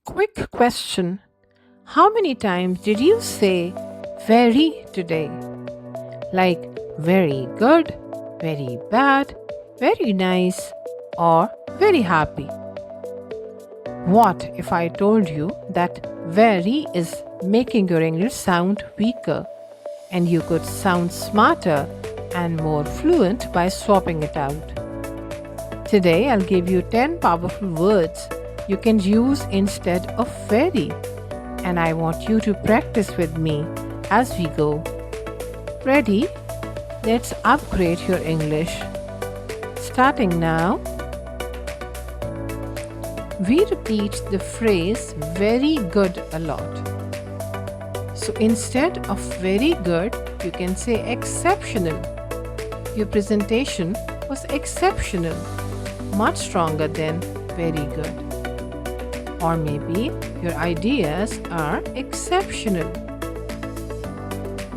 Quick question. How many times did you say very today? Like very good, very bad, very nice, or very happy? What if I told you that very is making your English sound weaker and you could sound smarter and more fluent by swapping it out? Today I'll give you 10 powerful words you can use instead of very, and I want you to practice with me as we go. Ready? Let's upgrade your English. Starting now. We repeat the phrase very good a lot. So instead of very good, you can say exceptional. Your presentation was exceptional, much stronger than very good. Or maybe your ideas are exceptional.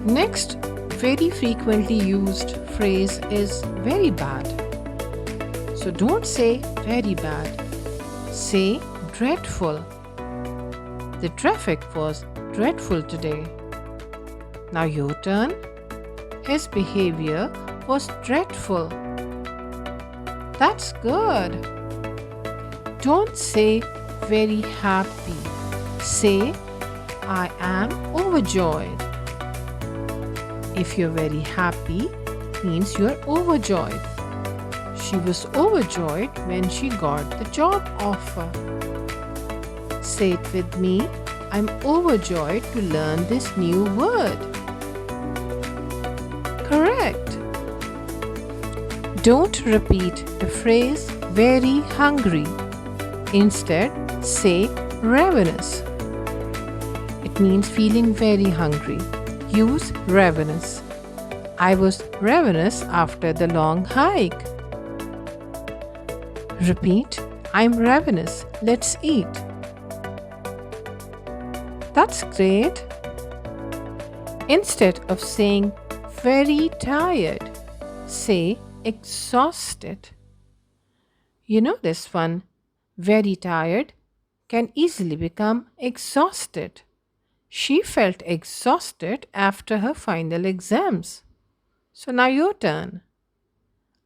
Next, very frequently used phrase is very bad. So don't say very bad. Say dreadful. The traffic was dreadful today. Now your turn. His behavior was dreadful. That's good. Don't say very happy. Say, I am overjoyed. If you're very happy, means you're overjoyed. She was overjoyed when she got the job offer. Say it with me. I'm overjoyed to learn this new word. Correct. Don't repeat the phrase very hungry. Instead, say ravenous. It means feeling very hungry. Use ravenous. I was ravenous after the long hike. Repeat, I'm ravenous. Let's eat. That's great. Instead of saying very tired, say exhausted. You know this one. Very tired can easily become exhausted. She felt exhausted after her final exams. So now your turn.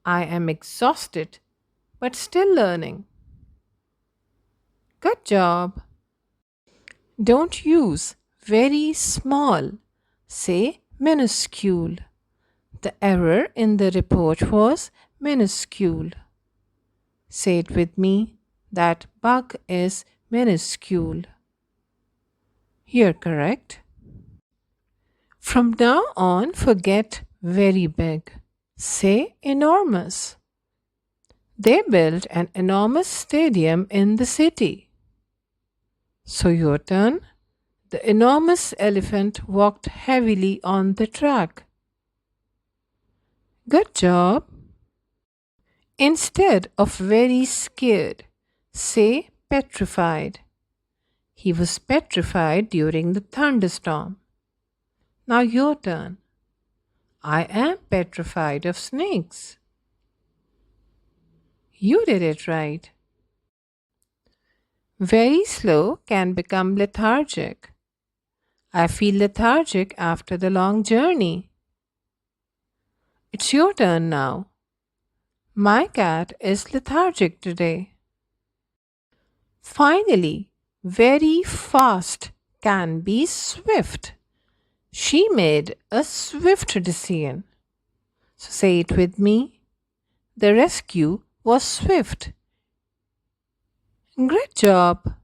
I am exhausted but still learning. Good job. Don't use very small. Say minuscule. The error in the report was minuscule. Say it with me. That bug is minuscule. You're correct. From now on, forget very big. Say enormous. They built an enormous stadium in the city. So your turn. The enormous elephant walked heavily on the track. Good job. Instead of very scared, say petrified. He was petrified during the thunderstorm. Now your turn. I am petrified of snakes. You did it right. Very slow can become lethargic. I feel lethargic after the long journey. It's your turn now. My cat is lethargic today. Finally, very fast can be swift. She made a swift decision. So say it with me. The rescue was swift. Great job.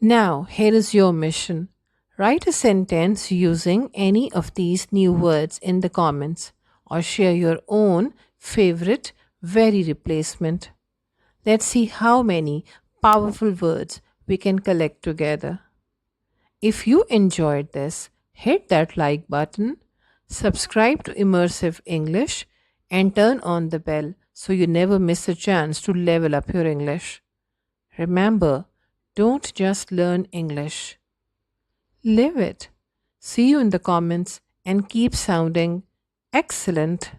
Now, here is your mission. Write a sentence using any of these new words in the comments or share your own favorite very replacement. Let's see how many powerful words we can collect together. If you enjoyed this, hit that like button, subscribe to Immersive English, and turn on the bell so you never miss a chance to level up your English. Remember, don't just learn English. Live it. See you in the comments and keep sounding excellent.